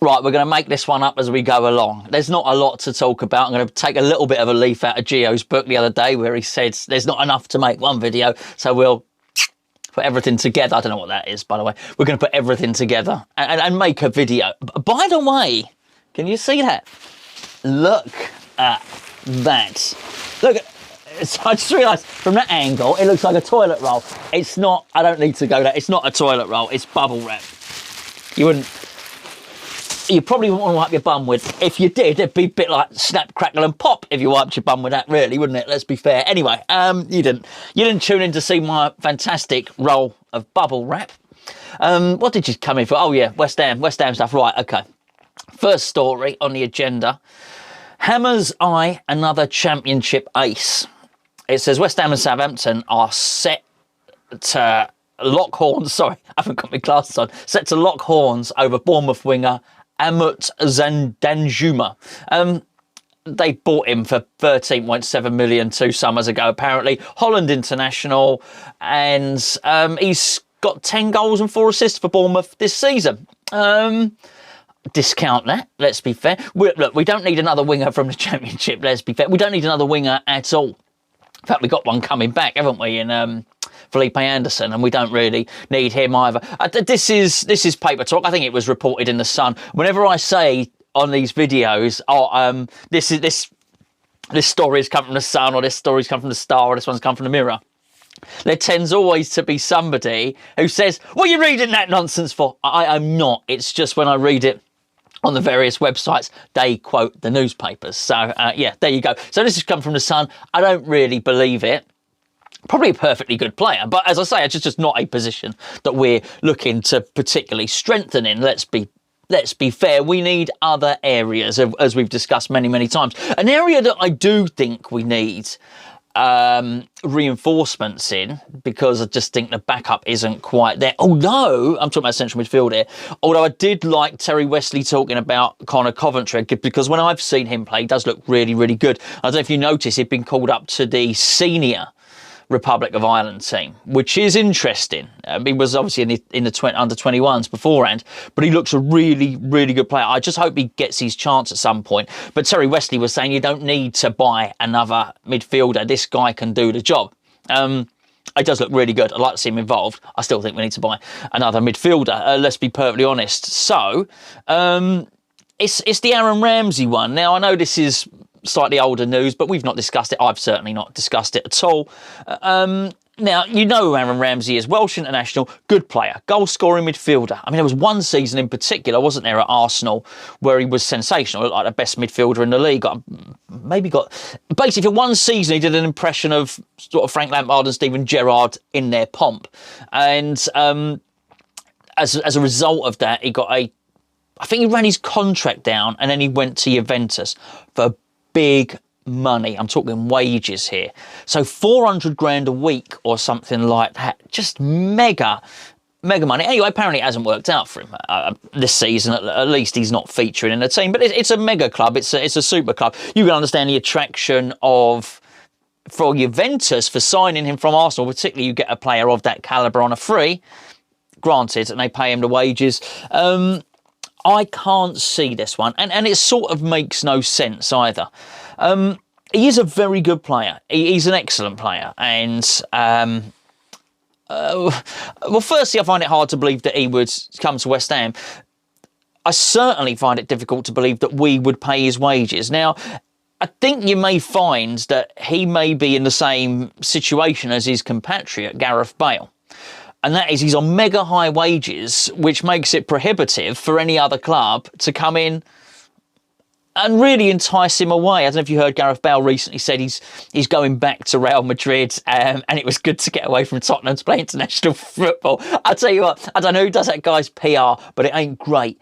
Right, we're going to make this one up as we go along. There's not a lot to talk about. I'm going to take a little bit of a leaf out of Gio's book the other day where he said there's not enough to make one video, so we'll put everything together. I don't know what that is, by the way. We're going to put everything together and make a video. By the way, can you see that? Look at that. Look at, I just realised from that angle, it looks like a toilet roll. It's not, I don't need to go there. It's not a toilet roll, it's bubble wrap. You probably wouldn't want to wipe your bum with. If you did, it'd be a bit like snap, crackle and pop if you wiped your bum with that, really, wouldn't it? Let's be fair. Anyway, you didn't tune in to see my fantastic roll of bubble wrap. What did you come in for? Oh yeah, West Ham stuff. Right, okay. First story on the agenda. Hammers eye another championship ace. It says West Ham and Southampton are set to lock horns. Sorry, I haven't got my glasses on. Set to lock horns over Bournemouth winger Amut Danjuma. They bought him for 13.7 million 2 summers ago, apparently. Holland international, and he's got 10 goals and 4 assists for Bournemouth this season. Discount that, let's be fair. Look, we don't need another winger from the Championship, let's be fair. We don't need another winger at all. In fact, we've got one coming back, haven't we, in Felipe Anderson, and we don't really need him either. This is paper talk. I think it was reported in The Sun. Whenever I say on these videos, oh, this story has come from The Sun, or this story's come from The Star, or this one's come from The Mirror, there tends always to be somebody who says, what are you reading that nonsense for? I'm not. It's just when I read it on the various websites, they quote the newspapers. So, yeah, there you go. So this has come from The Sun. I don't really believe it. Probably a perfectly good player. But as I say, it's just not a position that we're looking to particularly strengthen in. Let's be fair. We need other areas, as we've discussed many, many times. An area that I do think we need reinforcements in, because I just think the backup isn't quite there. Although, I'm talking about central midfield here, although I did like Terry Wesley talking about Connor Coventry, because when I've seen him play, he does look really, really good. I don't know if you noticed, he'd been called up to the senior Republic of Ireland team, which is interesting. He was obviously in the under 21s beforehand, but he looks a really, really good player. I just hope he gets his chance at some point. But Terry Wesley was saying you don't need to buy another midfielder. This guy can do the job. It does look really good. I'd like to see him involved. I still think we need to buy another midfielder. Let's be perfectly honest. So it's the Aaron Ramsey one. Now, I know this is slightly older news, but we've not discussed it. I've certainly not discussed it at all. Now, you know who Aaron Ramsey is. Welsh international, good player, goal-scoring midfielder. I mean, there was one season in particular, wasn't there, at Arsenal, where he was sensational, like the best midfielder in the league. Basically, for one season, he did an impression of sort of Frank Lampard and Steven Gerrard in their pomp. And as a result of that, he got I think he ran his contract down, and then he went to Juventus for big money. I'm talking wages here. So 400 grand a week or something like that. Just mega money. Anyway, apparently it hasn't worked out for him this season. At least he's not featuring in the team. But it's a mega club. It's a super club. You can understand the attraction for Juventus for signing him from Arsenal. Particularly, you get a player of that calibre on a free. Granted, and they pay him the wages. I can't see this one, and it sort of makes no sense either. He is a very good player. He's an excellent player, and well, firstly, I find it hard to believe that he would come to West Ham. I certainly find it difficult to believe that we would pay his wages. Now, I think you may find that he may be in the same situation as his compatriot, Gareth Bale. And that is, he's on mega high wages, which makes it prohibitive for any other club to come in and really entice him away. I don't know if you heard Gareth Bale recently said he's going back to Real Madrid, and it was good to get away from Tottenham to play international football. I'll tell you what, I don't know who does that guy's PR, but it ain't great.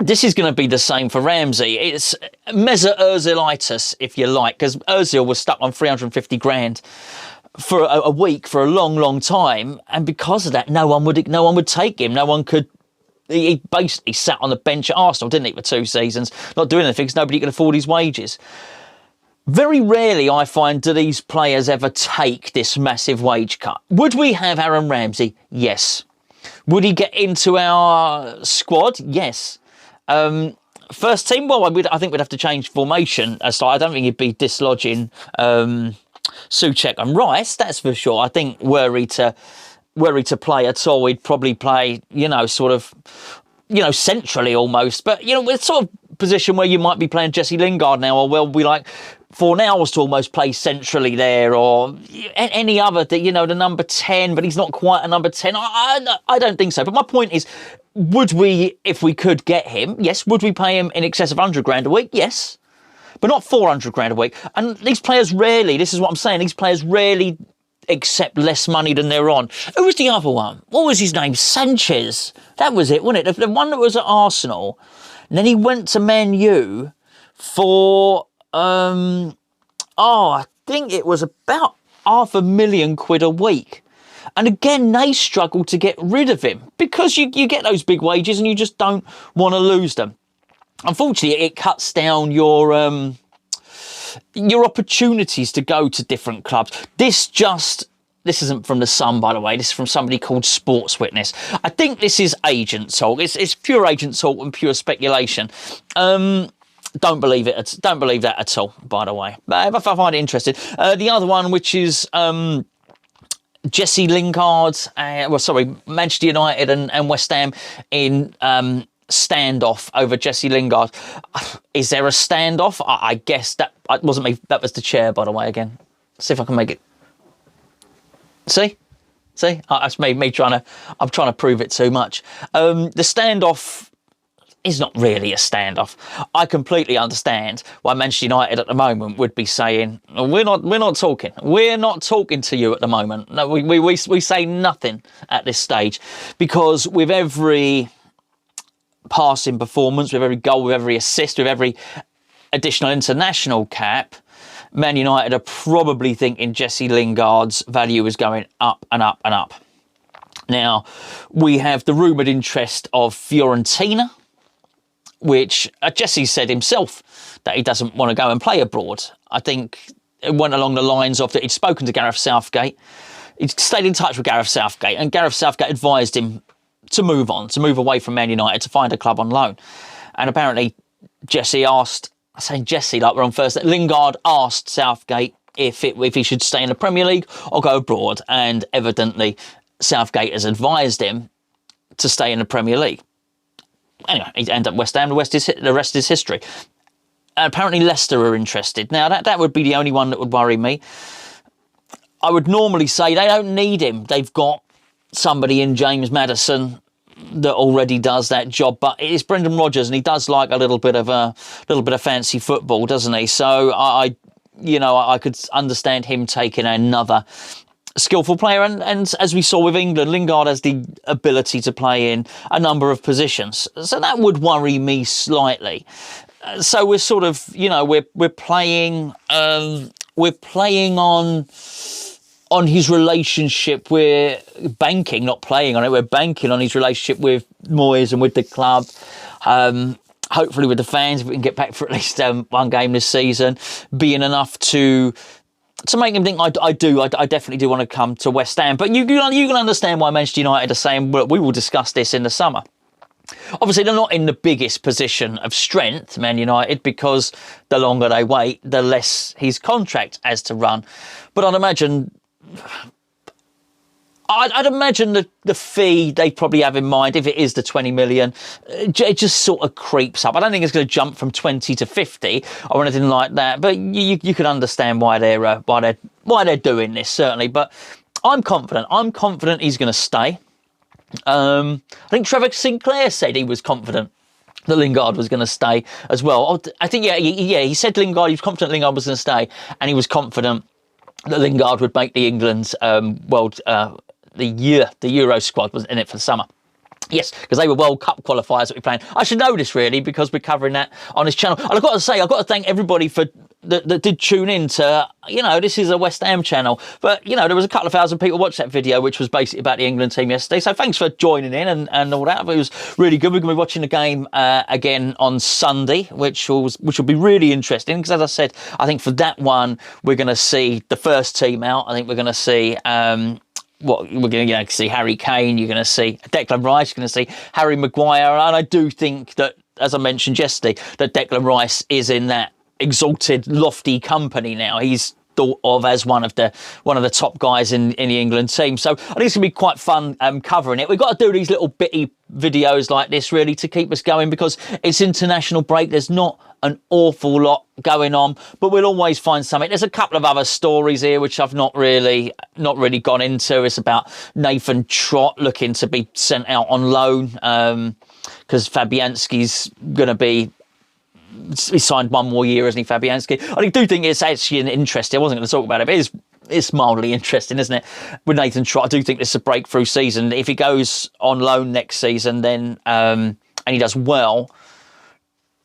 This is going to be the same for Ramsey. It's Mesut-Ozilitis, if you like, because Ozil was stuck on 350 grand for a week for a long time, and because of that, no one would take him. No one could. He basically sat on the bench at Arsenal, didn't he, for 2 seasons, not doing anything because nobody could afford his wages. Very rarely, I find, do these players ever take this massive wage cut. Would we have Aaron Ramsey? Yes. Would he get into our squad? Yes. First team, well, I think we'd have to change formation. So I don't think he'd be dislodging Souček and Rice, that's for sure. I think were he to play at all, he'd probably play, sort of, centrally almost. But, it's sort of position where you might be playing Jesse Lingard now, or well, we like Fornals to almost play centrally there, or any other, the number 10, but he's not quite a number 10. I don't think so. But my point is, would we, if we could get him, yes, would we pay him in excess of 100 grand a week? Yes. But not 400 grand a week. And these players rarely, this is what I'm saying, these players rarely accept less money than they're on. Who was the other one? What was his name? Sanchez. That was it, wasn't it? The one that was at Arsenal. And then he went to Man U for, I think it was about £500,000 a week. And again, they struggle to get rid of him because you get those big wages and you just don't want to lose them. Unfortunately, it cuts down your opportunities to go to different clubs. This isn't from The Sun, by the way. This is from somebody called Sports Witness. I think this is agent talk. It's pure agent talk and pure speculation. Don't believe it. Don't believe that at all, by the way. But if I find it interesting. The other one, which is Jesse Lingard, Manchester United and West Ham in standoff over Jesse Lingard. Is there a standoff? I guess that wasn't me. That was the chair, by the way, again. See if I can make it. See? That's me I'm trying to prove it too much. The standoff is not really a standoff. I completely understand why Manchester United at the moment would be saying, we're not talking. We're not talking to you at the moment. No, we say nothing at this stage, because with every passing performance, with every goal, with every assist, with every additional international cap, Man United are probably thinking Jesse Lingard's value is going up and up and up. Now, we have the rumoured interest of Fiorentina, which Jesse said himself that he doesn't want to go and play abroad. I think it went along the lines of that he'd spoken to Gareth Southgate. He'd stayed in touch with Gareth Southgate, and Gareth Southgate advised him to move on, to move away from Man United, to find a club on loan. And apparently Jesse asked, I'm saying Jesse like we're on first, Lingard asked Southgate if he should stay in the Premier League or go abroad. And evidently Southgate has advised him to stay in the Premier League. Anyway, he ended up West Ham. The rest is history. Apparently Leicester are interested. Now, that would be the only one that would worry me. I would normally say they don't need him. They've got somebody in James Maddison that already does that job, but it's Brendan Rodgers, and he does like a little bit of fancy football, doesn't he? So I could understand him taking another skillful player, and as we saw with England, Lingard has the ability to play in a number of positions, so that would worry me slightly. So we're sort of, we're playing on his relationship. We're banking, not playing on it. We're banking on his relationship with Moyes and with the club. Hopefully with the fans, if we can get back for at least one game this season, being enough to make him think I definitely do want to come to West Ham. But you can understand why Manchester United are saying, well, we will discuss this in the summer. Obviously, they're not in the biggest position of strength, Man United, because the longer they wait, the less his contract has to run. But I'd imagine the fee they probably have in mind, if it is the 20 million, it just sort of creeps up. I don't think it's going to jump from 20 to 50 or anything like that. But you can understand why they're doing this, certainly. But I'm confident. I'm confident he's going to stay. I think Trevor Sinclair said he was confident that Lingard was going to stay as well. I think, he said he was confident Lingard was going to stay, and he was confident that Lingard would make the England the Euro squad was in it for the summer. Yes, because they were World Cup qualifiers that we're playing. I should know this, really, because we're covering that on this channel. And I've got to thank everybody that did tune in to, this is a West Ham channel. But, there was a couple of thousand people watched that video, which was basically about the England team yesterday. So thanks for joining in and all that. It was really good. We're going to be watching the game again on Sunday, which will be really interesting. Because, as I said, I think for that one, we're going to see the first team out. I think we're going to see... we're going to see Harry Kane, you're going to see Declan Rice, you're going to see Harry Maguire, and I do think that as I mentioned yesterday, that Declan Rice is in that exalted, lofty company now. He's thought of as one of the top guys in the England team. So I think it's gonna be quite fun covering it. We've got to do these little bitty videos like this really to keep us going, because it's international break. There's not an awful lot going on, but we'll always find something. There's a couple of other stories here which I've not really gone into. It's about Nathan Trott looking to be sent out on loan, because Fabianski's going to be, he signed one more year, isn't he, Fabianski? I do think it's actually an interesting, I wasn't going to talk about it, but it's mildly interesting, isn't it? With Nathan Trott, I do think this is a breakthrough season. If he goes on loan next season, then and he does well,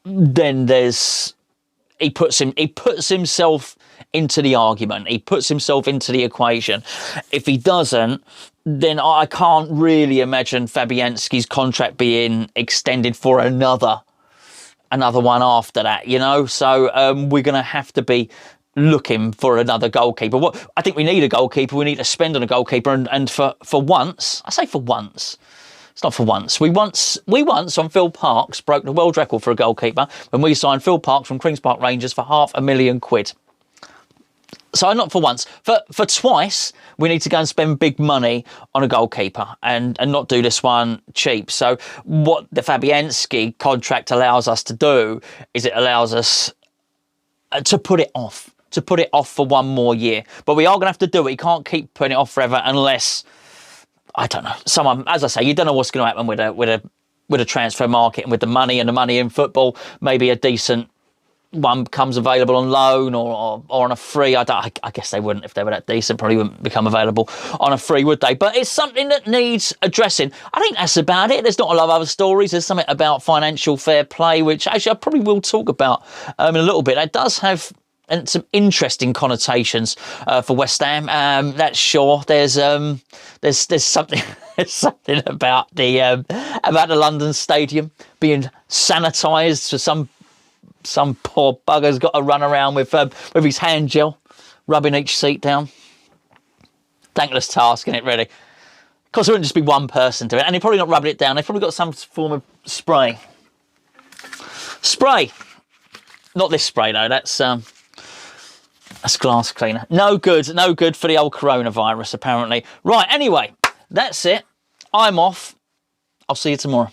then he puts himself into the argument. He puts himself into the equation. If he doesn't, then I can't really imagine Fabianski's contract being extended for another one after that, you know. So we're going to have to be looking for another goalkeeper. What I think we need a goalkeeper. We need to spend on a goalkeeper, and for once, I say for once, it's not for once. We once on Phil Parkes broke the world record for a goalkeeper when we signed Phil Parkes from Queen's Park Rangers for £500,000. So not for once, for twice, we need to go and spend big money on a goalkeeper and not do this one cheap. So what the Fabianski contract allows us to do is it allows us to put it off for one more year. But we are going to have to do it. You can't keep putting it off forever unless, I don't know, someone, as I say, you don't know what's going to happen with a transfer market and with the money in football. Maybe a decent one becomes available on loan or on a free. I guess they wouldn't, if they were that decent, probably wouldn't become available on a free, would they? But it's something that needs addressing. I think that's about it. There's not a lot of other stories. There's something about financial fair play, which actually I probably will talk about in a little bit. It does have some interesting connotations for West Ham. That's sure. There's something there's something about the London Stadium being sanitised for some poor bugger's got to run around with his hand gel, rubbing each seat down. Thankless task, isn't it, really? Of course, it wouldn't just be one person doing it, and they're probably not rubbing it down. They've probably got some form of spray. Spray! Not this spray, though. That's glass cleaner. No good for the old coronavirus, apparently. Right, anyway, that's it. I'm off. I'll see you tomorrow.